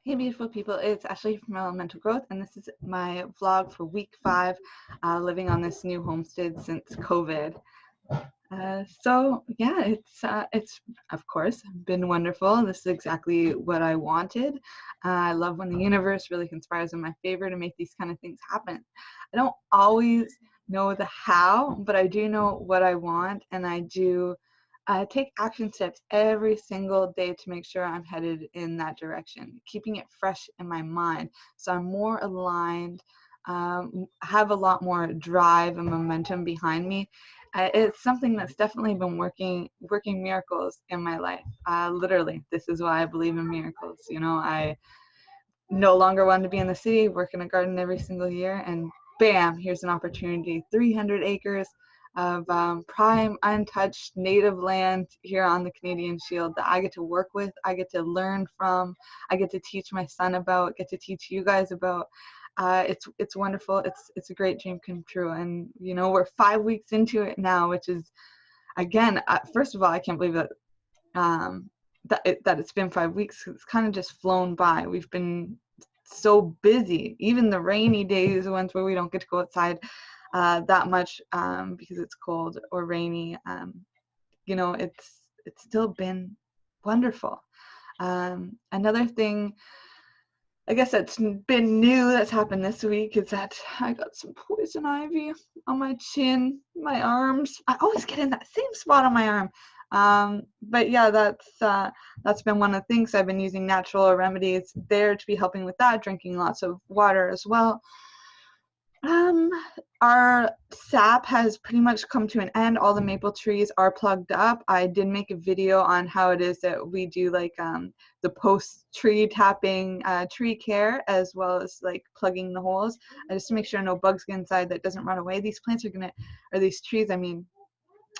Hey, beautiful people. It's Ashley from Elemental Growth, and this is my vlog for week 5, living on this new homestead since COVID. It's of course been wonderful. This is exactly what I wanted. I love when the universe really conspires in my favor to make these kind of things happen. I don't always know the how, but I do know what I want, and I do take action steps every single day to make sure I'm headed in that direction, keeping it fresh in my mind so I'm more aligned, have a lot more drive and momentum behind me. It's something that's definitely been working miracles in my life. Literally, this is why I believe in miracles. You know, I no longer wanted to be in the city, work in a garden every single year, and bam, here's an opportunity. 300 acres of prime, untouched native land here on the Canadian Shield that I get to work with, I get to learn from, I get to teach my son about, get to teach you guys about. It's wonderful. It's a great dream come true. And you know, we're 5 weeks into it now, which is, again, first of all, I can't believe that that it's been 5 weeks. It's kind of just flown by. We've been so busy. Even the rainy days, the ones where we don't get to go outside that much because it's cold or rainy. You know, it's still been wonderful. Another thing, I guess that's been new that's happened this week is that I got some poison ivy on my chin, my arms. I always get in that same spot on my arm. But yeah, that's been one of the things. I've been using natural remedies there to be helping with that, drinking lots of water as well. Our sap has pretty much come to an end. All the maple trees are plugged up. I did make a video on how it is that we do like the post-tree tapping tree care, as well as like plugging the holes, just to make sure no bugs get inside that doesn't run away. These plants are gonna, or these trees, I mean,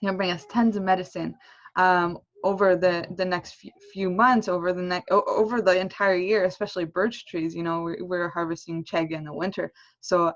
bring us tons of medicine over the next few months, over the entire year, especially birch trees. You know, we're harvesting chaga in the winter, so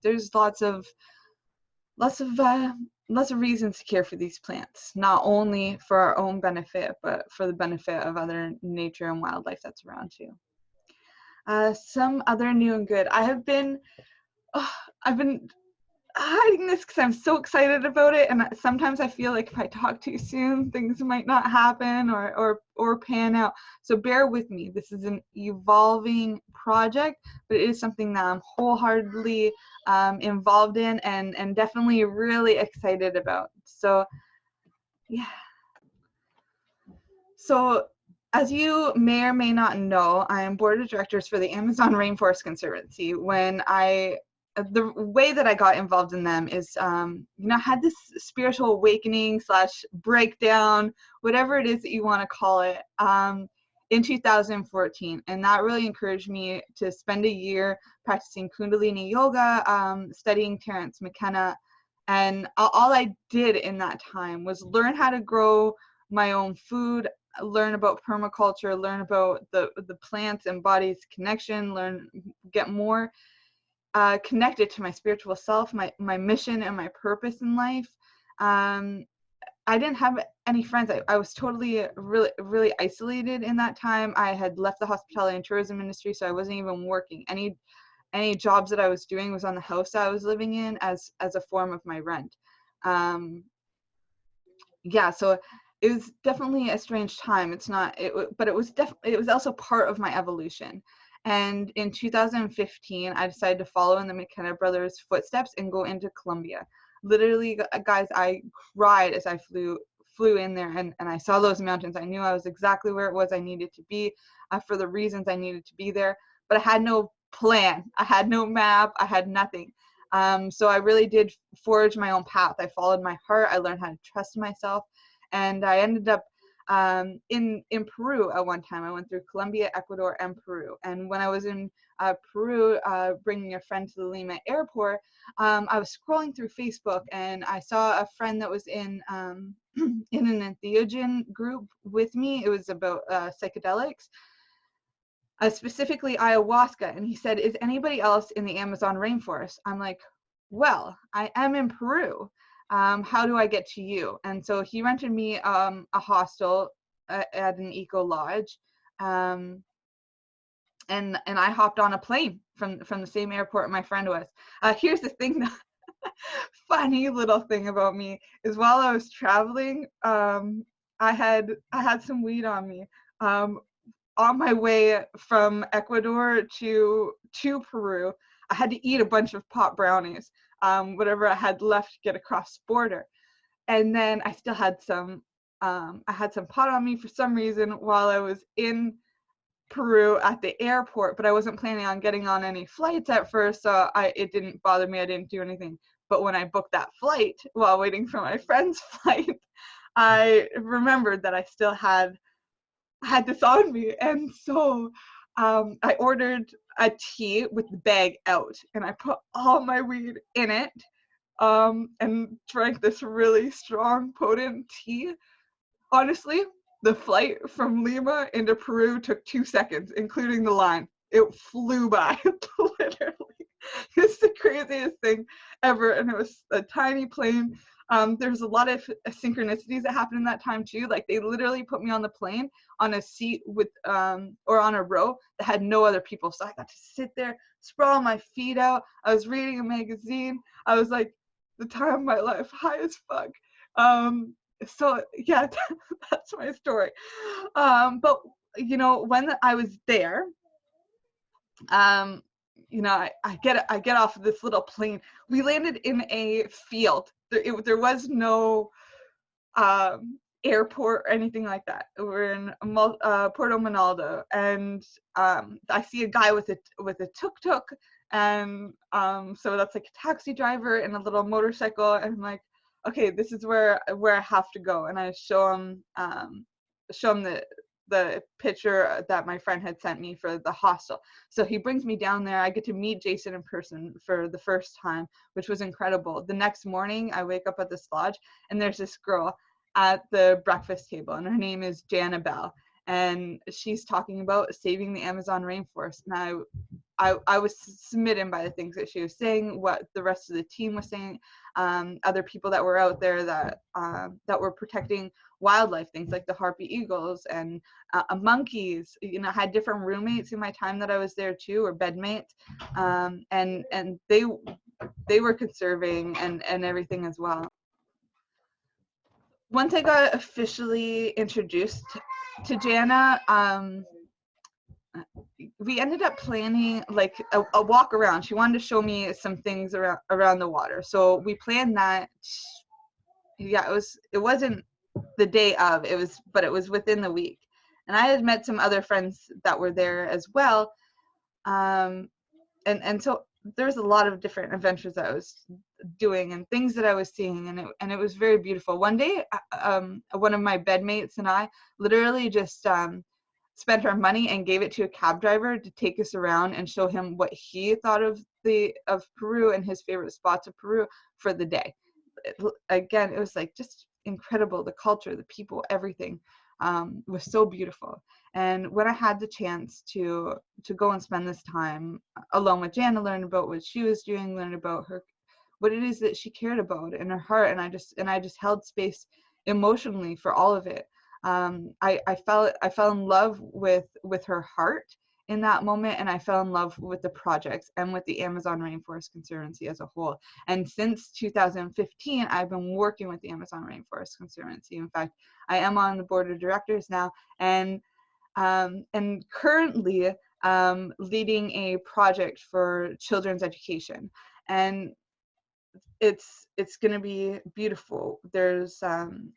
there's lots of reasons to care for these plants, not only for our own benefit, but for the benefit of other nature and wildlife that's around too. Some other new and good. I've been hiding this because I'm so excited about it, and sometimes I feel like if I talk too soon, things might not happen or pan out. So bear with me. This is an evolving project, but it is something that I'm wholeheartedly involved in and definitely really excited about. So yeah. So as you may or may not know, I am board of directors for the Amazon Rainforest Conservancy. The way that I got involved in them is, I had this spiritual awakening / breakdown, whatever it is that you want to call it, in 2014. And that really encouraged me to spend a year practicing Kundalini yoga, studying Terence McKenna. And all I did in that time was learn how to grow my own food, learn about permaculture, learn about the plants and body's connection, get more connected to my spiritual self, my mission and my purpose in life. I didn't have any friends. I was totally really isolated in that time. I had left the hospitality and tourism industry, so I wasn't even working. Any jobs that I was doing was on the house I was living in as a form of my rent. So it was definitely a strange time. But it was also part of my evolution. And in 2015, I decided to follow in the McKenna brothers' footsteps and go into Colombia. Literally, guys, I cried as I flew in there and I saw those mountains. I knew I was exactly where it was I needed to be for the reasons I needed to be there. But I had no plan. I had no map. I had nothing. So I really did forge my own path. I followed my heart. I learned how to trust myself. And I ended up in Peru at one time. I went through Colombia, Ecuador, and Peru. And when I was in Peru, bringing a friend to the Lima airport, I was scrolling through Facebook and I saw a friend that was in an entheogen group with me. It was about psychedelics, specifically ayahuasca. And he said, "Is anybody else in the Amazon rainforest?" I'm like, "Well, I am in Peru. How do I get to you?" And so he rented me a hostel at an eco lodge. and I hopped on a plane from the same airport my friend was. Here's the thing, funny little thing about me is while I was traveling, I had some weed on me. On my way from Ecuador to Peru, I had to eat a bunch of pot brownies, whatever I had left to get across the border. And then I still had some, I had some pot on me for some reason while I was in Peru at the airport, but I wasn't planning on getting on any flights at first, so it didn't bother me. I didn't do anything. But when I booked that flight while waiting for my friend's flight, I remembered that I still had this on me, and so I ordered a tea with the bag out, and I put all my weed in it, and drank this really strong, potent tea. Honestly, the flight from Lima into Peru took 2 seconds, including the line. It flew by, literally. It's the craziest thing ever, and it was a tiny plane. There's a lot of synchronicities that happened in that time too. Like they literally put me on the plane on a seat with, or on a row that had no other people. So I got to sit there, sprawl my feet out. I was reading a magazine. I was like, the time of my life, high as fuck. So yeah, that's my story. But you know, when I was there, you know, I get off of this little plane. We landed in a field. There was no airport or anything like that. We're in Puerto Monaldo, and I see a guy with a tuk-tuk, and so that's like a taxi driver and a little motorcycle, and I'm like, okay, this is where I have to go. And I show him the picture that my friend had sent me for the hostel. So he brings me down there. I get to meet Jason in person for the first time, which was incredible. The next morning, I wake up at this lodge, and there's this girl at the breakfast table, and her name is Janabelle, and she's talking about saving the Amazon rainforest. And I was smitten by the things that she was saying, what the rest of the team was saying, other people that were out there that were protecting wildlife, things like the harpy eagles and monkeys. You know, I had different roommates in my time that I was there too, or bedmates, and they were conserving and everything as well. Once I got officially introduced to Jana, we ended up planning like a walk around. She wanted to show me some things around the water, so we planned that. Yeah, it wasn't the day of, but it was within the week, and I had met some other friends that were there as well, and so there's a lot of different adventures that I was doing and things that I was seeing, and it was very beautiful. One day, one of my bedmates and I literally just spent our money and gave it to a cab driver to take us around and show him what he thought of Peru and his favorite spots of Peru for the day. Again, it was like just incredible. The culture, the people, everything was so beautiful. And when I had the chance to go and spend this time alone with Jana, learn about what she was doing, learn about her, what it is that she cared about in her heart, and I just held space emotionally for all of it. I fell in love with her heart in that moment, and I fell in love with the projects and with the Amazon Rainforest Conservancy as a whole. And since 2015, I've been working with the Amazon Rainforest Conservancy. In fact, I am on the board of directors now, and currently leading a project for children's education. And it's going to be beautiful. There's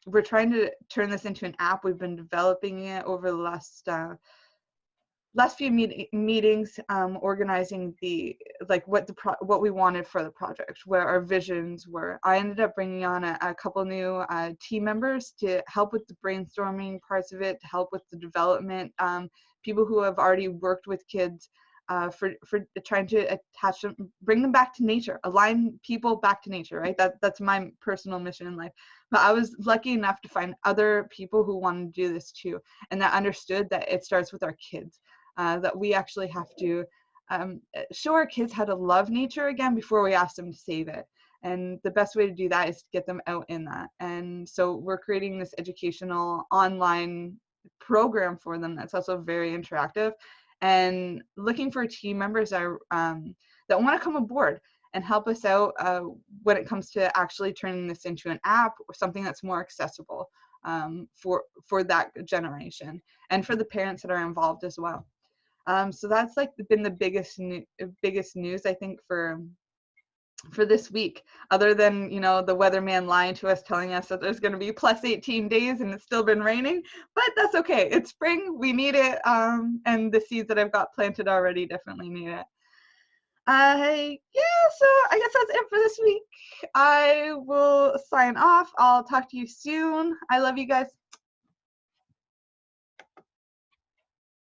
we're trying to turn this into an app. We've been developing it over the last few meetings, organizing what we wanted for the project, where our visions were. I ended up bringing on a couple new team members to help with the brainstorming parts of it, to help with the development, people who have already worked with kids, for trying to attach them, bring them back to nature, align people back to nature, right? That's my personal mission in life. But I was lucky enough to find other people who wanted to do this too, and that understood that it starts with our kids, that we actually have to show our kids how to love nature again before we ask them to save it. And the best way to do that is to get them out in that. And so we're creating this educational online program for them that's also very interactive. and looking for team members that want to come aboard and help us out when it comes to actually turning this into an app or something that's more accessible for that generation and for the parents that are involved as well. So that's like been the biggest news, I think, for this week, other than, you know, the weatherman lying to us, telling us that there's going to be plus 18 days and it's still been raining, but that's okay. It's spring. We need it. And the seeds that I've got planted already definitely need it. Yeah, so I guess that's it for this week. I will sign off. I'll talk to you soon. I love you guys.